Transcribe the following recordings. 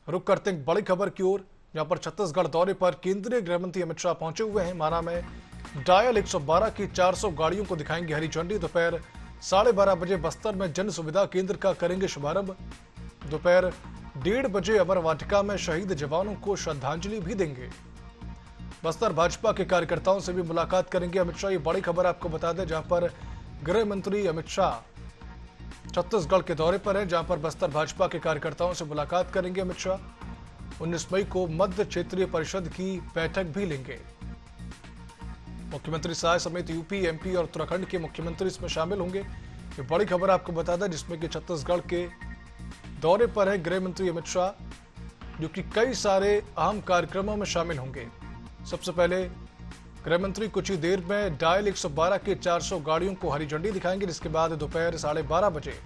रुक करते हैं बड़ी खबर की ओर, जहां पर छत्तीसगढ़ दौरे पर केंद्रीय गृह मंत्री अमित शाह पहुंचे हुए हैं। माना में डायल 112 की 400 गाड़ियों को दिखाएंगे हरी झंडी। दोपहर 12:30 बजे बस्तर में जन सुविधा केंद्र का करेंगे शुभारंभ। दोपहर 1:30 बजे अमर वाटिका में शहीद जवानों को श्रद्धांजलि भी देंगे। बस्तर भाजपा के कार्यकर्ताओं से भी मुलाकात करेंगे अमित शाह। ये बड़ी खबर आपको बता दें, जहां पर गृह मंत्री अमित शाह छत्तीसगढ़ के दौरे पर है, जहां पर बस्तर भाजपा के कार्यकर्ताओं से मुलाकात करेंगे अमित शाह। 19 मई को मध्य क्षेत्रीय परिषद की बैठक भी लेंगे। मुख्यमंत्री शाह समेत यूपी, एमपी और उत्तराखंड के मुख्यमंत्री इसमें शामिल होंगे। ये बड़ी खबर आपको बता दें, जिसमें कि छत्तीसगढ़ के दौरे पर है गृह मंत्री अमित शाह, जो कि कई सारे अहम कार्यक्रमों में शामिल होंगे। सबसे पहले गृह मंत्री कुछ ही देर में डायल 112 के 400 गाड़ियों को हरी झंडी दिखाएंगे, जिसके बाद दोपहर 12:30 बजे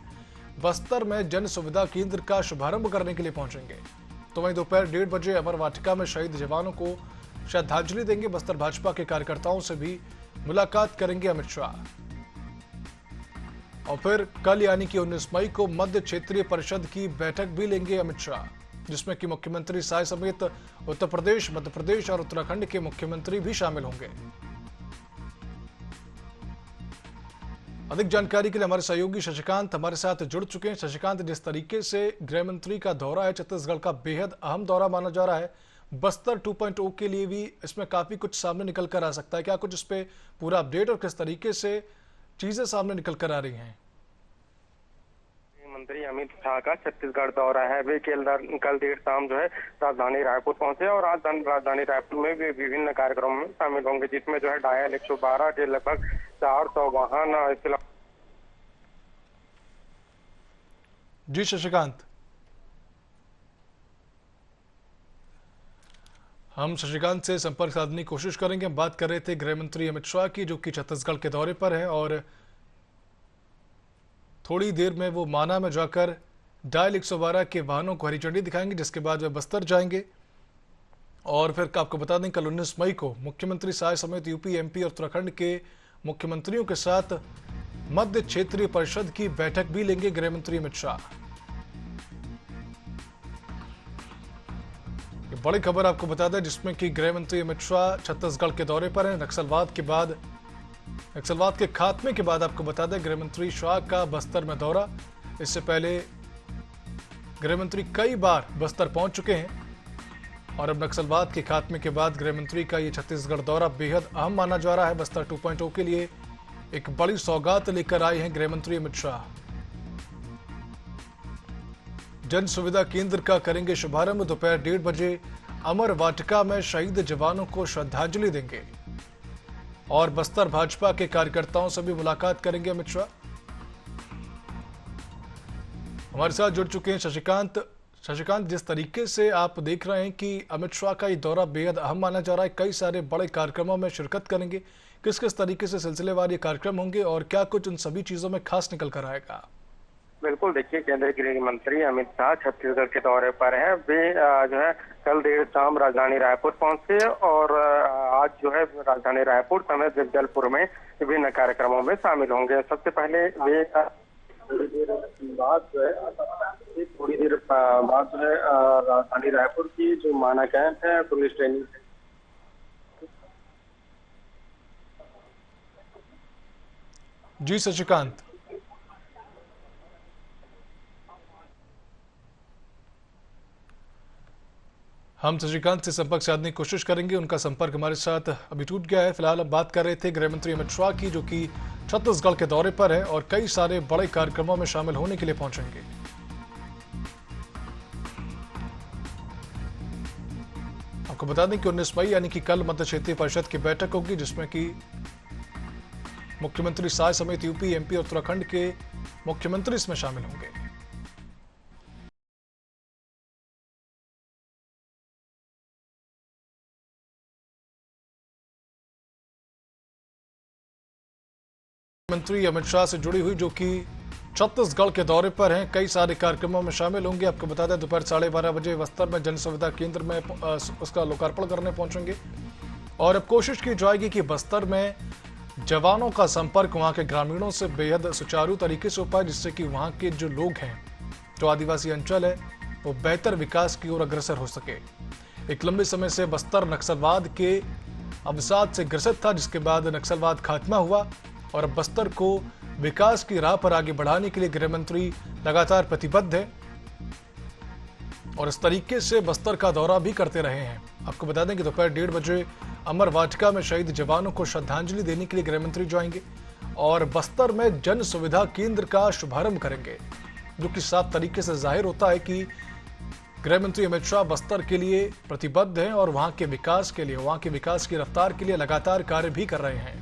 बस्तर में जन सुविधा केंद्र का शुभारंभ करने के लिए पहुंचेंगे। तो वहीं दोपहर 1:30 बजे अमर वाटिका में शहीद जवानों को श्रद्धांजलि देंगे। बस्तर भाजपा के कार्यकर्ताओं से भी मुलाकात करेंगे अमित शाह। और फिर कल यानी कि 19 मई को मध्य क्षेत्रीय परिषद की बैठक भी लेंगे अमित शाह, जिसमें कि मुख्यमंत्री शाह समेत उत्तर प्रदेश, मध्य प्रदेश और उत्तराखंड के मुख्यमंत्री भी शामिल होंगे। अधिक जानकारी के लिए हमारे सहयोगी शशिकांत हमारे साथ जुड़ चुके हैं। शशिकांत, जिस तरीके से गृह मंत्री का दौरा है, छत्तीसगढ़ का बेहद अहम दौरा माना जा रहा है, बस्तर 2.0 के लिए भी इसमें काफी कुछ सामने निकल कर आ सकता है। क्या कुछ इस पे पूरा अपडेट और किस तरीके से चीजें सामने निकल कर आ रही हैं? मंत्री अमित शाह का छत्तीसगढ़ दौरा है। वे कल देर शाम जो है राजधानी रायपुर पहुंचे और आज राजधानी रायपुर में वे विभिन्न कार्यक्रमों में शामिल होंगे, जिसमें जो है डायल 112 के लगभग 400 वाहन। जी शशिकांत, हम शशिकांत से संपर्क साधने की कोशिश करेंगे। हम बात कर रहे थे गृह मंत्री अमित शाह की, जो कि छत्तीसगढ़ के दौरे पर है और थोड़ी देर में वो माना में जाकर डायल 112 के वाहनों को हरी झंडी दिखाएंगे, जिसके बाद वे बस्तर जाएंगे। और फिर आपको बता दें, कल 19 मई को मुख्यमंत्री शाह समेत यूपी, एमपी और उत्तराखंड के मुख्यमंत्रियों के साथ मध्य क्षेत्रीय परिषद की बैठक भी लेंगे गृह मंत्री अमित शाह। ये बड़ी खबर आपको बता दें, जिसमें कि गृह मंत्री अमित शाह छत्तीसगढ़ के दौरे पर हैं। नक्सलवाद के खात्मे के बाद आपको बता दें, गृह मंत्री शाह का बस्तर में दौरा। इससे पहले गृह मंत्री कई बार बस्तर पहुंच चुके हैं और अब नक्सलवाद के खात्मे के बाद गृह मंत्री का ये छत्तीसगढ़ दौरा बेहद अहम माना जा रहा है। बस्तर 2.0 के लिए एक बड़ी सौगात लेकर आए हैं गृह मंत्री अमित शाह। जन सुविधा केंद्र का करेंगे शुभारंभ। दोपहर 1:30 बजे अमर वाटिका में शहीद जवानों को श्रद्धांजलि देंगे और बस्तर भाजपा के कार्यकर्ताओं से भी मुलाकात करेंगे अमित शाह। हमारे साथ जुड़ चुके हैं शशिकांत, जिस तरीके से आप देख रहे हैं कि अमित शाह का ये दौरा बेहद अहम माना जा रहा है, कई सारे बड़े कार्यक्रमों में शिरकत करेंगे, किस किस तरीके से सिलसिलेवार ये कार्यक्रम होंगे और क्या कुछ उन सभी चीजों में खास निकल कर आएगा? बिल्कुल, देखिए, केंद्रीय गृह मंत्री अमित शाह छत्तीसगढ़ के दौरे पर है। वे जो है कल देर शाम राजधानी रायपुर पहुंचे और आज जो है राजधानी रायपुर समेत जगदलपुर में विभिन्न कार्यक्रमों में शामिल होंगे। सबसे पहले वे थोड़ी देर बाद जो है राजधानी रायपुर की जो माना कैंप है, पुलिस ट्रेनिंग। जी शशिकांत, हम शशिकांत से संपर्क साधने की कोशिश करेंगे। उनका संपर्क हमारे साथ अभी टूट गया है। फिलहाल हम बात कर रहे थे गृह मंत्री अमित शाह की, जो कि छत्तीसगढ़ के दौरे पर है और कई सारे बड़े कार्यक्रमों में शामिल होने के लिए पहुंचेंगे। आपको बता दें कि 19 मई यानी कि कल मध्य क्षेत्रीय परिषद की बैठक होगी, जिसमें कि मुख्यमंत्री शाह समेत यूपी, एमपी और उत्तराखंड के मुख्यमंत्री इसमें शामिल होंगे। मंत्री अमित शाह से जुड़ी हुई, जो कि छत्तीसगढ़ के दौरे पर हैं, कई सारे कार्यक्रमों में शामिल होंगे। आपको बता दें, दोपहर 12:30 बजे बस्तर में जन सुविधा केंद्र में उसका लोकार्पण करने पहुंचेंगे और अब कोशिश की जाएगी कि बस्तर में जवानों का संपर्क वहां के ग्रामीणों से बेहद सुचारू तरीके से हो पाए, जिससे कि वहां के जो लोग हैं, जो आदिवासी अंचल है, वो बेहतर विकास की ओर अग्रसर हो सके। एक लंबे समय से बस्तर नक्सलवाद के अवसाद से ग्रसित था, जिसके बाद नक्सलवाद खात्मा हुआ और अब बस्तर को विकास की राह पर आगे बढ़ाने के लिए गृह मंत्री लगातार प्रतिबद्ध है और इस तरीके से बस्तर का दौरा भी करते रहे हैं। आपको बता दें कि दोपहर 1:30 बजे अमर वाटिका में शहीद जवानों को श्रद्धांजलि देने के लिए गृह मंत्री जाएंगे और बस्तर में जन सुविधा केंद्र का शुभारंभ करेंगे, जो कि साफ तरीके से जाहिर होता है कि गृह मंत्री अमित शाह बस्तर के लिए प्रतिबद्ध हैं और वहां के विकास के लिए, वहां के विकास की रफ्तार के लिए लगातार कार्य भी कर रहे हैं।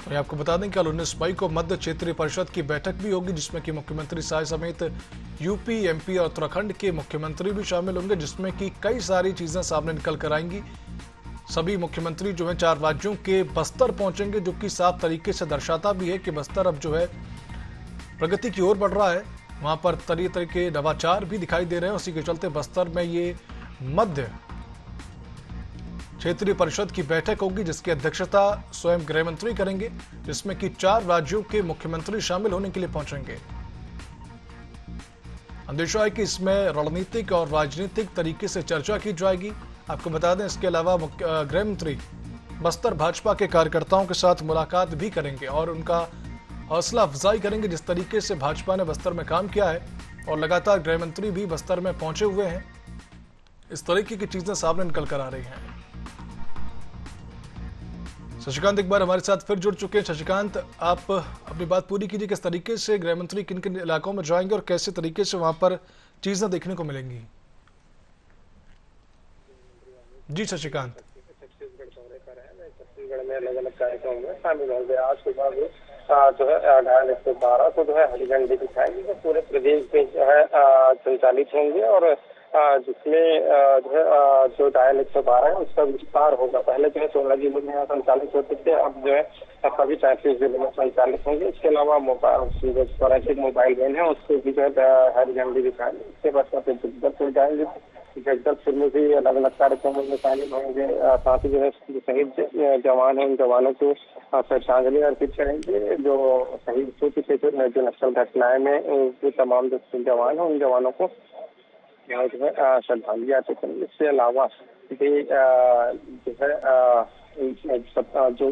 तो आपको बता दें कि कल 19 मई को मध्य क्षेत्रीय परिषद की बैठक भी होगी, जिसमें कि मुख्यमंत्री शाह समेत यूपी, एमपी और उत्तराखंड के मुख्यमंत्री भी शामिल होंगे, जिसमें कि कई सारी चीजें सामने निकल कर आएंगी। सभी मुख्यमंत्री जो है 4 राज्यों के बस्तर पहुंचेंगे, जो कि साफ तरीके से दर्शाता भी है कि बस्तर अब जो है प्रगति की ओर बढ़ रहा है। वहां पर तरह के नवाचार भी दिखाई दे रहे हैं। उसी के चलते बस्तर में ये मध्य क्षेत्रीय परिषद की बैठक होगी, जिसकी अध्यक्षता स्वयं गृह मंत्री करेंगे, जिसमें कि 4 राज्यों के मुख्यमंत्री शामिल होने के लिए पहुंचेंगे। अंदेशा है कि इसमें रणनीतिक और राजनीतिक तरीके से चर्चा की जाएगी। आपको बता दें, इसके अलावा गृह मंत्री बस्तर भाजपा के कार्यकर्ताओं के साथ मुलाकात भी करेंगे और उनका हौसला अफजाई करेंगे, जिस तरीके से भाजपा ने बस्तर में काम किया है और लगातार गृह मंत्री भी बस्तर में पहुंचे हुए हैं। इस तरीके की चीजें सामने निकल कर आ रही हैं। शशिकांत एक बार हमारे साथ फिर जुड़ चुके हैं। शशिकांत, आप अपनी बात पूरी कीजिए, किस तरीके से गृह मंत्री किन किन इलाकों में जाएंगे और कैसे तरीके से वहां पर चीजें देखने को मिलेंगी? जी शशिकांत। छत्तीसगढ़ दौरे पर है, छत्तीसगढ़ में अलग अलग कार्यक्रम में शामिल होंगे। आज सुबह भी जो है 112 को जो है हरी झंडी दिखाएंगे, जो पूरे प्रदेश में जो है संचालित होंगे और जिसमें जो है जो डायल 112 है उसका विस्तार होगा। पहले जो है 16 जिलों में संचालित होते थे, अब जो है सभी 33 जिलों में संचालित होंगे। इसके अलावा स्वराज्य मोबाइल वैन है, उसको भी जो है हरी झंडी दिखाएंगे। इसके बाद जगदलपुर जाएंगे, जगदलपुर में भी अलग अलग कार्यक्रमों में शामिल होंगे। साथ ही जो है शहीद जवान है, उन जवानों को श्रद्धांजलि अर्पित करेंगे। जो शहीद हो चुके थे जो नक्सल घटनाएं में, जो तमाम जो जवान है उन जवानों को जो है श्रद्धांजलि अर्पित करेंगे। इसके अलावा भी जो है जो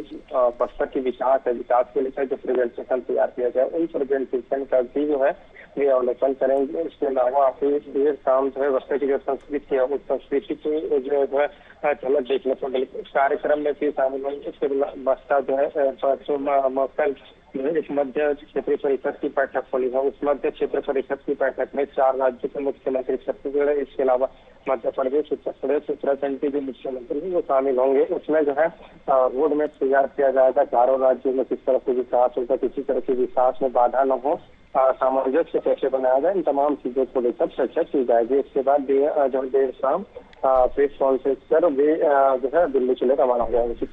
बस्तर की विकास है, विकास के लिए जो प्रेजेंटेशन तैयार किया जाए, उन प्रेजेंटेशन का भी जो है वे अवलोकन करेंगे। इसके अलावा फिर देर शाम जो है बस्तर की जो संस्कृति है, उस संस्कृति की जो है झलक देखने को मिलेगी। इस कार्यक्रम में भी शामिल होंगे। इसके बस्तर जो है मौसम एक मध्य क्षेत्रीय परिषद की बैठक होनी है। उस मध्य क्षेत्र परिषद की बैठक में 4 राज्यों के मुख्यमंत्री छत्तीसगढ़, इसके अलावा मध्य प्रदेश, उत्तर प्रदेश, उत्तराखंड के जो मुख्यमंत्री हैं वो शामिल होंगे। उसमें जो है रोड मैप तैयार किया जाएगा, चारों राज्यों में किस तरह से विकास होगा, किसी तरह के विकास में बाधा न हो, सामंजस्य कैसे बनाया जाए, इन तमाम चीजों को लेकर चर्चा की जाएगी। इसके बाद जो देर शाम प्रेस कॉन्फ्रेंस कर वे जो है दिल्ली के लिए रवाना हो जाएंगे।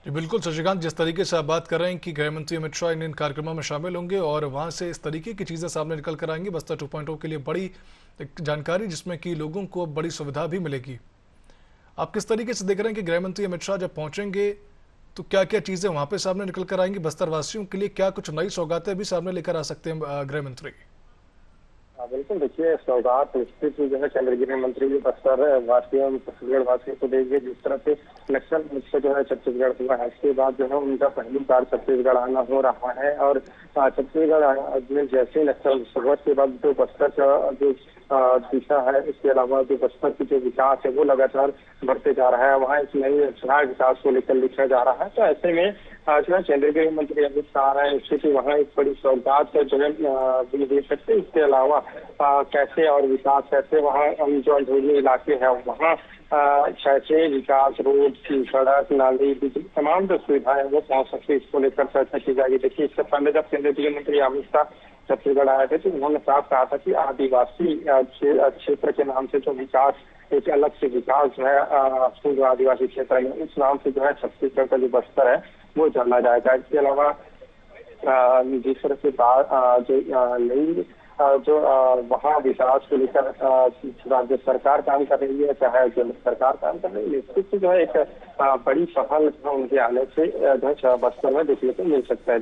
जी बिल्कुल शशिकांत, जिस तरीके से आप बात कर रहे हैं कि गृह मंत्री अमित शाह इन कार्यक्रमों में शामिल होंगे और वहां से इस तरीके की चीजें सामने निकल कर आएंगी। बस्तर 2.0 के लिए बड़ी जानकारी, जिसमें कि लोगों को बड़ी सुविधा भी मिलेगी। आप किस तरीके से देख रहे हैं कि गृह मंत्री अमित शाह जब पहुंचेंगे तो क्या क्या चीजें वहां पे सामने निकल कर आएंगी? बस्तर वासियों के लिए क्या कुछ नई सौगातें भी सामने लेकर आ सकते हैं गृह मंत्री? बिल्कुल, देखिए सौगात निश्चित जो है केंद्रीय गृह मंत्री बस्तर वासियों, छत्तीसगढ़ वासियों को देंगे। जिस तरह से नक्सल मुक्त जो है छत्तीसगढ़ हुआ है, इसके बाद जो है उनका पहली बार छत्तीसगढ़ आना हो रहा है और छत्तीसगढ़ में जैसे नक्सल शुरुआत के बाद जो बस्तर का जो दिशा है, इसके अलावा जो बस्तर की जो विकास है वो लगातार बढ़ते जा रहा है। वहाँ एक नई विकास को लेकर लिखा जा रहा है। तो ऐसे में जो है केंद्रीय गृह मंत्री अमित शाह है, स्थिति वहाँ एक बड़ी सौगात जो है भी दे सकते। इसके अलावा कैसे और विकास कैसे वहाँ जो अंधेरी इलाके हैं वहाँ कैसे विकास, रोड की सड़क, नाली, बिजली, तमाम जो सुविधाएं वो पहुँच सकती है, इसको लेकर चर्चा की जाएगी। देखिए, इससे पहले जब केंद्रीय गृह मंत्री अमित शाह छत्तीसगढ़ आए थे तो उन्होंने साफ कहा था कि आदिवासी क्षेत्र के नाम से जो विकास, एक अलग से विकास जो है आदिवासी क्षेत्र में, इस नाम से जो है छत्तीसगढ़ का जो बस्तर है वो जाना जाएगा। इसके अलावा जिस तरह से जो नई जो वहाँ विकास को लेकर राज्य सरकार काम कर रही है, चाहे केंद्र सरकार काम कर रही है, निश्चित जो है एक बड़ी सफलता उनके आने से जो है बस्तर में देखने को मिल सकता है।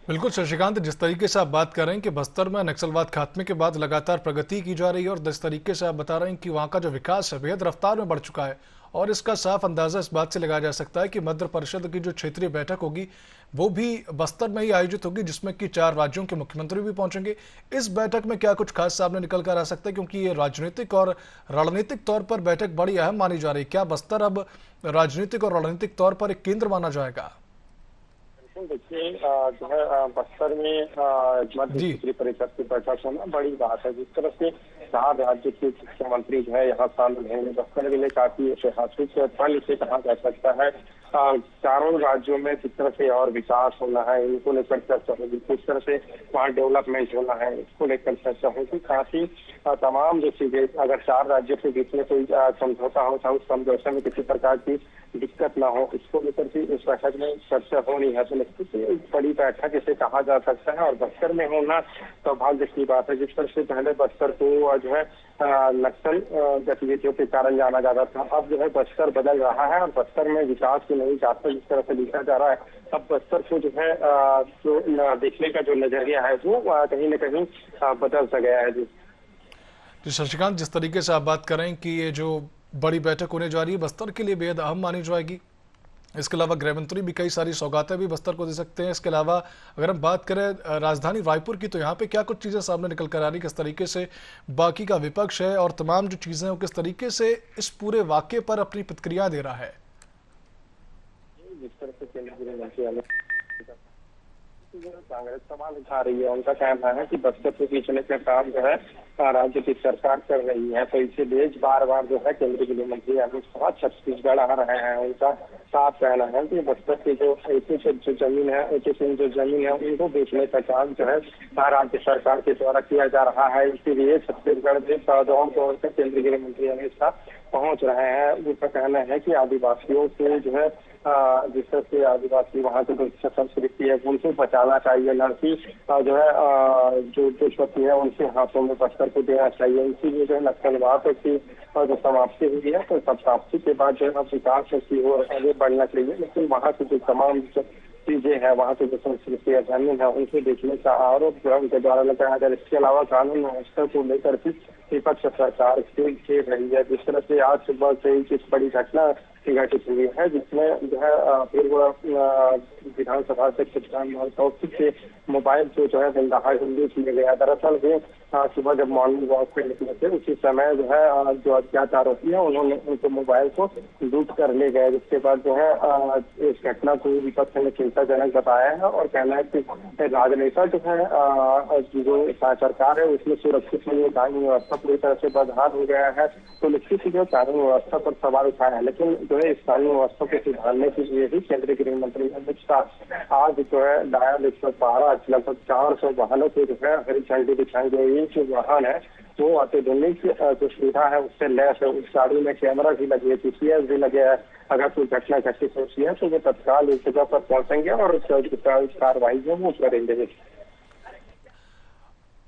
बिल्कुल शशिकांत, जिस तरीके से आप बात कर रहे हैं कि बस्तर में नक्सलवाद खात्मे के बाद लगातार प्रगति की जा रही है और जिस तरीके से आप बता रहे हैं कि वहां का जो विकास है बेहद रफ्तार में बढ़ चुका है, और इसका साफ अंदाजा इस बात से लगाया जा सकता है कि मंत्रि परिषद की जो क्षेत्रीय बैठक होगी वो भी बस्तर में ही आयोजित होगी, जिसमें कि 4 राज्यों के मुख्यमंत्री भी पहुंचेंगे। इस बैठक में क्या कुछ खास सामने निकल कर आ सकता है, क्योंकि ये राजनीतिक और रणनीतिक तौर पर बैठक बड़ी अहम मानी जा रही है। क्या बस्तर अब राजनीतिक और रणनीतिक तौर पर एक केंद्र माना जाएगा? देखिए जो है बस्तर में मध्य जी। क्षेत्रीय परिषद की बैठक होना बड़ी बात है। जिस तरह से 4 राज्य के मुख्यमंत्री जो है यहाँ शामिल होंगे, बस्तर के लिए काफी ऐतिहासिक पल इसे कहा जा सकता है। चारों राज्यों में किस तरह से और विकास होना है इनको लेकर चर्चा होगी, किस तरह से वहाँ डेवलपमेंट होना है इसको लेकर चर्चा होगी। काफी तमाम जो चीजें, अगर 4 राज्यों के बीच में कोई समझौता होता है, उस समझौते में किसी प्रकार की दिक्कत ना हो, इसको लेकर भी इस बैठक में चर्चा होनी है। तो निश्चित ही एक बड़ी बैठक इसे कहा जा सकता है और बस्तर में होना सौभाग्य की बात है। जिस तरह से पहले बस्तर को जो है नक्सल गतिविधियों के कारण जाना जाता था, अब जो है बस्तर बदल रहा है और बस्तर में विकास की नई रास्ता जिस तरह से लिखा जा रहा है, अब बस्तर को जो है जो देखने का जो नजरिया है वो कहीं न कहीं बदल सा गया है। जी शशिकांत, जिस तरीके से आप बात कर रहे हैं कि ये जो बड़ी बैठक होने जा रही है बस्तर के लिए बेहद अहम मानी जाएगी। इसके अलावा गृह मंत्री भी कई सारी सौगातें भी बस्तर को दे सकते हैं। इसके अलावा अगर हम बात करें राजधानी रायपुर की, तो यहाँ पे क्या कुछ चीजें सामने निकल कर आ रही, किस तरीके से बाकी का विपक्ष है और तमाम जो चीजें हैं वो किस तरीके से इस पूरे वाक्य पर अपनी प्रतिक्रिया दे रहा है? जिस तरह से केंद्रीय मंत्री कांग्रेस सवाल उठा रही है, उनका कहना है कि बस्तर को खींचने का काम जो है राज्य की सरकार कर रही है, तो इसीलिए बार बार जो है केंद्रीय गृह मंत्री अमित शाह छत्तीसगढ़ आ रहे हैं। उनका साफ कहना है कि बस्तर की जो जो जमीन है, जो जमीन है उनको बेचने का काम जो है राज्य सरकार के द्वारा किया जा रहा है। इसीलिए छत्तीसगढ़ में दौड़ दौड़ कर केंद्रीय गृह मंत्री अमित शाह पहुंच रहे हैं। उनका कहना है कि आदिवासियों को जो है जिस तरह से आदिवासी वहाँ की जो संस्कृति है उनको बचाना चाहिए, न कि जो है जो क्षति है उनके हाथों में बस्तर को देना चाहिए। इसीलिए जो है नक्सलवाद की जो समाप्ति हुई है, तो समाप्ति के बाद जो है विकास की ओर आगे बढ़ना चाहिए, लेकिन वहाँ की जो तमाम चीजें हैं, वहाँ की जो संस्कृति है, जमीन है, उनको देखने का आरोप जो है उनके द्वारा लगाया जा रहा है। इसके अलावा कानून व्यवस्था को लेकर भी विपक्ष सरकार खेल खेल रही है। जिस तरह से आज सुबह से ही बड़ी घटना घटित हुई है, जिसमें जो है विधानसभा अध्यक्ष कौशिक के मोबाइल से जो है बेदहाड़ लूट लिया गया। दरअसल वे सुबह जब मॉर्निंग वॉक पे निकले थे, उसी समय जो है जो अज्ञात आरोपी है उन्होंने उनके मोबाइल को लूट कर ले गए। जिसके बाद जो है इस घटना को विपक्ष ने चिंताजनक बताया है और कहना है कि राजनेता जो है जो सरकार है उसमें सुरक्षित नहीं है, कानून व्यवस्था पूरी तरह से बदहाल हो गया है। तो निश्चित ही जो कानून व्यवस्था पर सवाल उठाया है, लेकिन जो है इस कानून व्यवस्था को सुधारने के लिए भी केंद्रीय गृह मंत्री अमित शाह आज जो है डायल 112 लगभग 400 वाहनों को जो है हरी झंडी दिखाई गई। जो वाहन है वो अत्याधुनिक जो सुविधा है उससे लैस है। उस गाड़ी में कैमरा भी लगे है, GPS भी लगे है। अगर कोई घटना घटित होती है तो वो तत्काल उस जगह पर पहुंचेंगे और कार्रवाई जो वो करेंगे।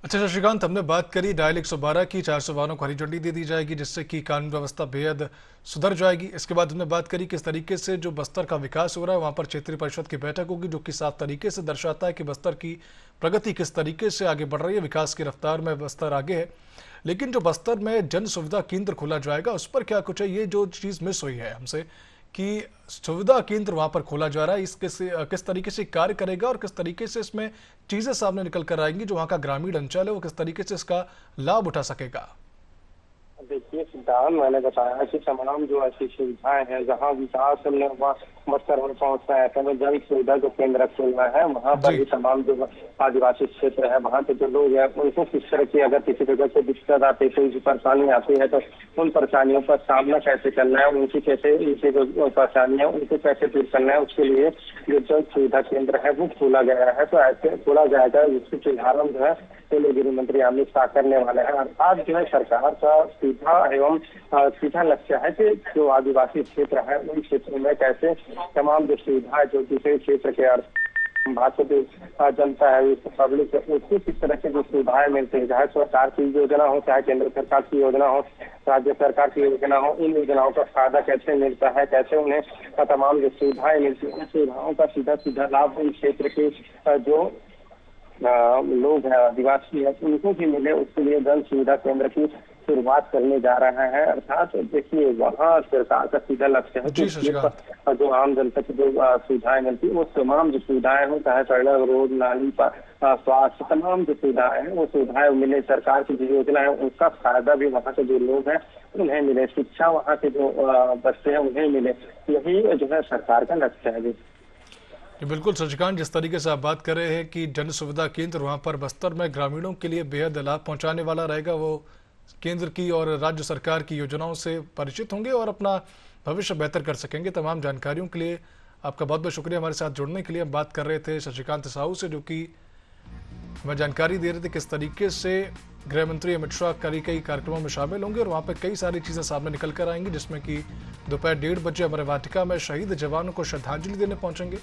अच्छा शशिकांत, हमने बात करी डायल 112 की, 400 वाहनों को हरी झंडी दे दी जाएगी जिससे कि कानून व्यवस्था बेहद सुधर जाएगी। इसके बाद हमने बात करी किस तरीके से जो बस्तर का विकास हो रहा है, वहां पर क्षेत्रीय परिषद की बैठक होगी जो कि साफ तरीके से दर्शाता है कि बस्तर की प्रगति किस तरीके से आगे बढ़ रही है, विकास की रफ्तार में बस्तर आगे है। लेकिन जो बस्तर में जन सुविधा केंद्र खोला जाएगा उस पर क्या कुछ है, ये जो चीज मिस हुई है हमसे कि सुविधा केंद्र वहां पर खोला जा रहा है, इसके किस तरीके से कार्य करेगा और किस तरीके से इसमें चीजें सामने निकल कर आएंगी, जो वहां का ग्रामीण अंचल है वो किस तरीके से इसका लाभ उठा सकेगा? देखिए सिद्धांत, मैंने बताया कि तमाम जो ऐसी सुविधाएं हैं जहां विकास बस्तर में पहुंचना है, तो जन सुविधा जो केंद्र खोलना है वहाँ पर भी तमाम जो आदिवासी क्षेत्र है वहाँ के जो लोग हैं उनको किस तरह की अगर किसी जगह से दिक्कत आती है, कोई परेशानी आती है तो उन परेशानियों का सामना कैसे करना है, उनकी कैसे उनकी जो परेशानियां उनको कैसे दूर करना है, उसके लिए जो जन सुविधा केंद्र है वो खोला गया है। तो ऐसे खोला जाएगा जिसके शुभारंभ जो है केंद्रीय गृह मंत्री अमित शाह करने वाले हैं। अर्थात जो है सरकार का सीधा लक्ष्य है कि जो आदिवासी क्षेत्र है उन क्षेत्रों में कैसे तमाम जो सुविधाएं जो दूसरे क्षेत्र के भाषा जो जनता है पब्लिक है उसको किस तरह से जो सुविधाएं मिलती है, चाहे सरकार की योजना हो चाहे केंद्र सरकार की योजना हो राज्य सरकार की योजना हो, इन योजनाओं का फायदा कैसे मिलता है, कैसे उन्हें तमाम जो सुविधाएं मिलती है उन सुविधाओं का सीधा सीधा लाभ उन क्षेत्र के जो लोग हैं, आदिवासी है, उनको भी मिले, उसके लिए जन सुविधा केंद्र की शुरुआत करने जा रहा है। अर्थात देखिए, वहाँ सरकार का सीधा लक्ष्य है जी शशिकांत। कि जो आम जनता की जो सुविधाएं मिलती है, वो तमाम जो सुविधाएं हो, चाहे सड़क, रोड, नाली पर स्वास्थ्य, तमाम जो सुविधाएं हैं वो सुविधाएं मिले। सरकार की जो योजना है उसका फायदा भी वहाँ के जो लोग हैं उन्हें मिले, शिक्षा वहाँ के जो बच्चे हैं उन्हें मिले, यही जो है सरकार का लक्ष्य है। जी बिल्कुल शशिकांत, जिस तरीके से आप बात कर रहे हैं कि जन सुविधा केंद्र वहां पर बस्तर में ग्रामीणों के लिए बेहद लाभ पहुंचाने वाला रहेगा, वो केंद्र की और राज्य सरकार की योजनाओं से परिचित होंगे और अपना भविष्य बेहतर कर सकेंगे। तमाम जानकारियों के लिए आपका बहुत बहुत शुक्रिया। हमारे साथ जुड़ने के लिए हम बात कर रहे थे शशिकांत साहू से, जो कि हमें जानकारी दे रहे थे किस तरीके से गृह मंत्री अमित शाह कई कार्यक्रमों में शामिल होंगे और वहाँ पर कई सारी चीज़ें सामने निकल कर आएंगी, जिसमें कि दोपहर 1:30 बजे अमर वाटिका में शहीद जवानों को श्रद्धांजलि देने पहुंचेंगे।